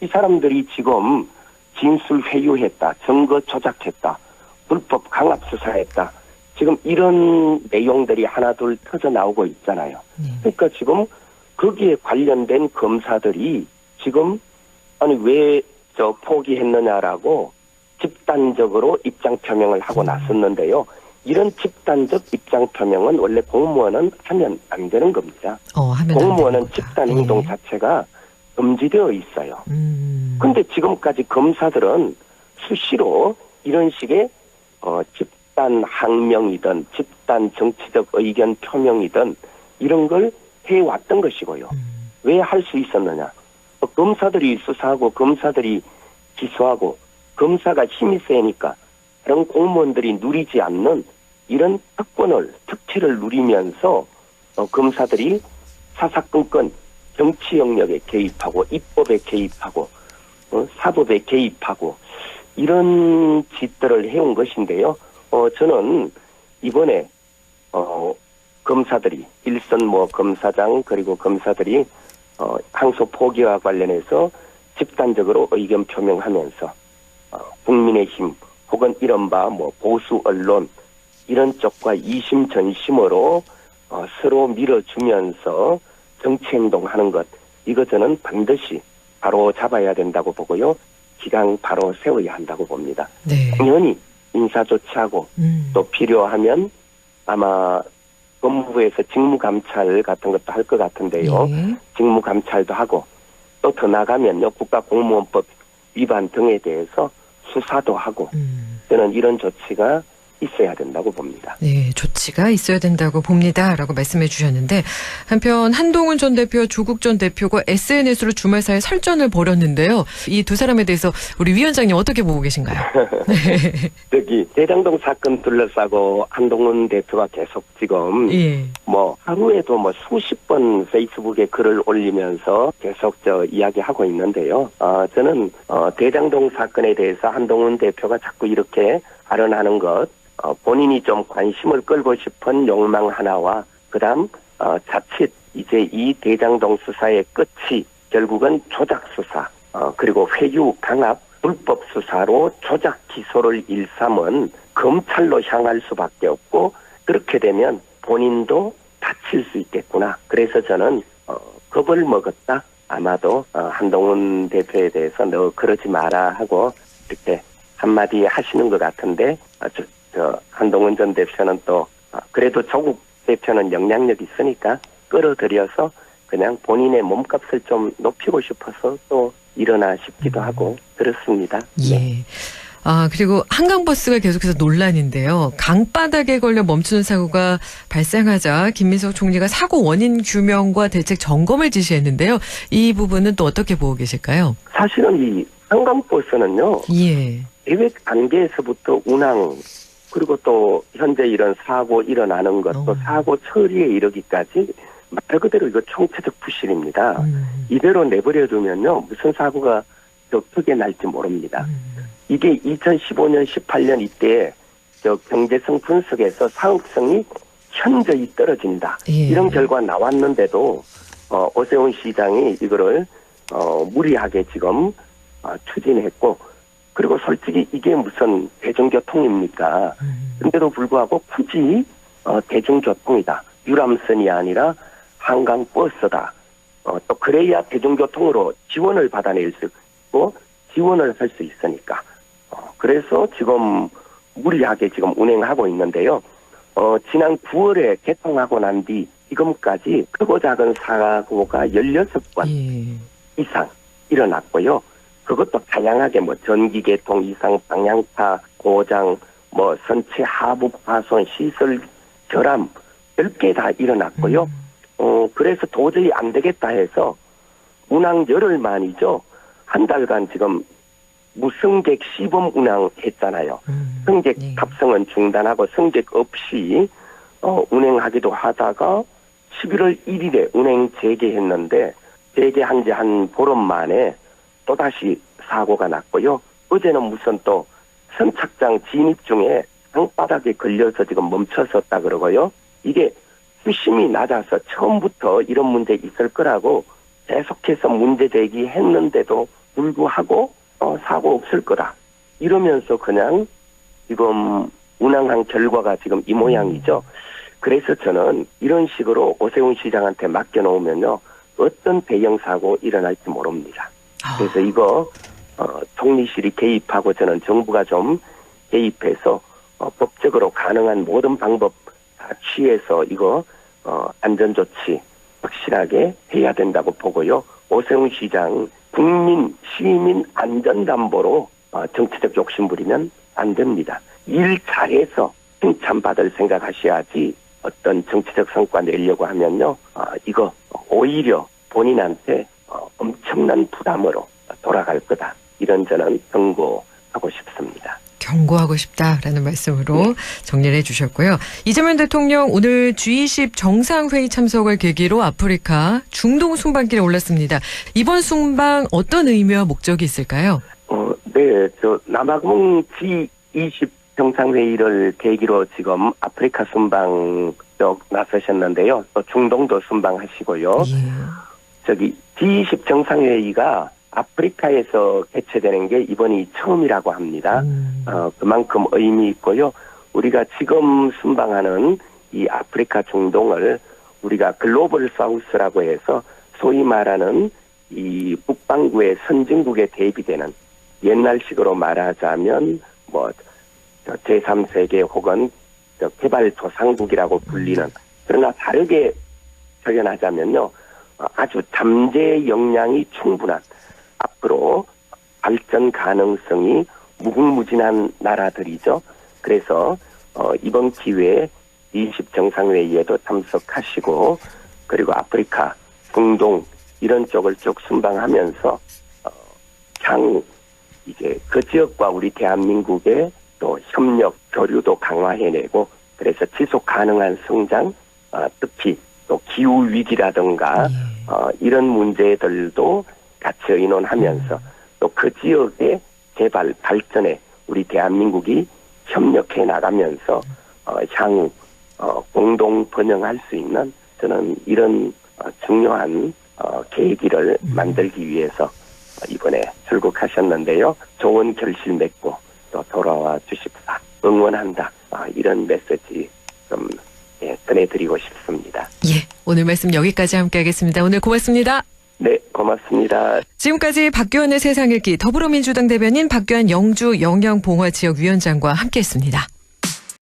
이 사람들이 지금 진술 회유했다. 증거 조작했다. 불법 강압 수사했다. 지금 이런 내용들이 하나둘 터져 나오고 있잖아요. 그러니까 지금 거기에 관련된 검사들이 지금 아니 왜 포기했느냐라고 집단적으로 입장 표명을 하고 나섰는데요. 이런 집단적 입장 표명은 원래 공무원은 하면 안 되는 겁니다. 공무원은 집단 행동 자체가 금지되어 있어요. 그런데 지금까지 검사들은 수시로 이런 식의 집단 항명이든 집단 정치적 의견 표명이든 이런 걸 해왔던 것이고요. 왜 할 수 있었느냐? 검사들이 수사하고 검사들이 기소하고 검사가 힘이 세니까 다른 공무원들이 누리지 않는 이런 특혜를 누리면서 검사들이 사사건건 정치 영역에 개입하고 입법에 개입하고 사법에 개입하고 이런 짓들을 해온 것인데요. 저는 이번에 검사들이 일선 검사장 그리고 검사들이 항소 포기와 관련해서 집단적으로 의견 표명하면서 국민의힘 혹은 이른바 보수 언론 이런 쪽과 이심전심으로 서로 밀어주면서 정치 행동하는 것, 이거 저는 반드시 바로 잡아야 된다고 보고요. 기강 바로 세워야 한다고 봅니다. 네. 당연히 인사 조치하고 또 필요하면 아마 법무부에서 직무감찰 같은 것도 할 것 같은데요. 네. 직무감찰도 하고 또 더 나가면요. 국가공무원법 위반 등에 대해서 수사도 하고 저는 이런 조치가 있어야 된다고 봅니다. 네, 조치가 있어야 된다고 봅니다라고 말씀해 주셨는데 한편 한동훈 전 대표와 조국 전 대표가 SNS로 주말 사이 설전을 벌였는데요. 이 두 사람에 대해서 우리 위원장님 어떻게 보고 계신가요? 저기 대장동 사건 둘러싸고 한동훈 대표가 계속 지금 예. 뭐 하루에도 뭐 수십 번 페이스북에 글을 올리면서 계속 이야기하고 있는데요. 저는 대장동 사건에 대해서 한동훈 대표가 자꾸 이렇게 발언하는 것, 본인이 좀 관심을 끌고 싶은 욕망 하나와 그다음 자칫 이제 이 대장동 수사의 끝이 결국은 조작 수사, 그리고 회유 강압 불법 수사로 조작 기소를 일삼은 검찰로 향할 수밖에 없고 그렇게 되면 본인도 다칠 수 있겠구나. 그래서 저는 겁을 먹었다. 아마도 한동훈 대표에 대해서 너 그러지 마라 하고 이렇게 한마디 하시는 것 같은데 한동훈 전 대표는 또 그래도 조국 대표는 영향력 있으니까 끌어들여서 그냥 본인의 몸값을 좀 높이고 싶어서 또 일어나 싶기도 하고 그렇습니다. 예. 네. 그리고 한강버스가 계속해서 논란인데요. 강바닥에 걸려 멈추는 사고가 발생하자 김민석 총리가 사고 원인 규명과 대책 점검을 지시했는데요. 이 부분은 또 어떻게 보고 계실까요? 사실은 이 한강버스는요. 예. 계획 단계에서부터 운항 그리고 또 현재 이런 사고 일어나는 것 또 사고 처리에 이르기까지 말 그대로 이거 총체적 부실입니다. 이대로 내버려두면요. 무슨 사고가 더 크게 날지 모릅니다. 이게 2015년 18년 이때 경제성 분석에서 사업성이 현저히 떨어진다. 예. 이런 결과 나왔는데도 오세훈 시장이 이거를 무리하게 지금 추진했고 그리고 솔직히 이게 무슨 대중교통입니까? 그런데도 불구하고 굳이 대중교통이다. 유람선이 아니라 한강버스다. 또 그래야 대중교통으로 지원을 받아낼 수 있고 지원을 할 수 있으니까. 그래서 지금 무리하게 지금 운행하고 있는데요. 지난 9월에 개통하고 난 뒤 지금까지 크고 작은 사고가 16건 이상 일어났고요. 그것도 다양하게 뭐 전기 개통 이상, 방향타 고장, 뭐 선체 하부 파손, 시설 결함 10개 다 일어났고요. 그래서 도저히 안 되겠다 해서 운항 열흘 만이죠. 한 달간 지금 무승객 시범 운항했잖아요. 승객 탑승은 중단하고 승객 없이 운행하기도 하다가 11월 1일에 운행 재개했는데 재개한 지 한 보름 만에 또다시 사고가 났고요. 어제는 무슨 또 선착장 진입 중에 땅바닥에 걸려서 지금 멈춰섰다 그러고요. 이게 수심이 낮아서 처음부터 이런 문제 있을 거라고 계속해서 문제 제기했는데도 불구하고 사고 없을 거다. 이러면서 그냥 지금 운항한 결과가 지금 이 모양이죠. 그래서 저는 이런 식으로 오세훈 시장한테 맡겨놓으면요. 어떤 대형 사고 일어날지 모릅니다. 그래서 이거 총리실이 개입하고 저는 정부가 좀 개입해서 법적으로 가능한 모든 방법 다 취해서 이거 안전조치 확실하게 해야 된다고 보고요. 오세훈 시장 국민 시민 안전담보로 정치적 욕심 부리면 안 됩니다. 일 잘해서 칭찬받을 생각하셔야지 어떤 정치적 성과 내려고 하면요. 이거 오히려 본인한테 엄청난 부담으로 돌아갈 거다. 이런 저는 경고하고 싶습니다. 경고하고 싶다라는 말씀으로 정리를 해주셨고요. 이재명 대통령 오늘 G20 정상회의 참석을 계기로 아프리카 중동 순방길에 올랐습니다. 이번 순방 어떤 의미와 목적이 있을까요? 네, 남아공 G20 정상회의를 계기로 지금 아프리카 순방 쪽 나서셨는데요. 또 중동도 순방하시고요. G20 정상회의가 아프리카에서 개최되는 게 이번이 처음이라고 합니다. 그만큼 의미 있고요. 우리가 지금 순방하는 이 아프리카 중동을 우리가 글로벌 사우스라고 해서 소위 말하는 이 북반구의 선진국에 대비되는 옛날식으로 말하자면 뭐 제3세계 혹은 개발도상국이라고 불리는 그러나 다르게 표현하자면요. 아주 잠재 역량이 충분한 앞으로 발전 가능성이 무궁무진한 나라들이죠. 그래서 이번 기회에 20 정상회의에도 참석하시고 그리고 아프리카, 중동 이런 쪽을 쭉 순방하면서 향후 이제 그 지역과 우리 대한민국의 또 협력, 교류도 강화해내고 그래서 지속 가능한 성장, 특히 또 기후 위기라든가 이런 문제들도 같이 의논하면서 또 그 지역의 개발 발전에 우리 대한민국이 협력해 나가면서 향후 공동 번영할 수 있는 저는 이런 중요한 계기를 만들기 위해서 이번에 출국하셨는데요. 좋은 결실 맺고 또 돌아와 주십사 응원한다 이런 메시지 좀 전해드리고 싶습니다. 예, 오늘 말씀 여기까지 함께하겠습니다. 오늘 고맙습니다. 네, 고맙습니다. 지금까지 박규환의 세상 읽기 더불어민주당 대변인 박규환 영주 영양봉화지역위원장과 함께했습니다.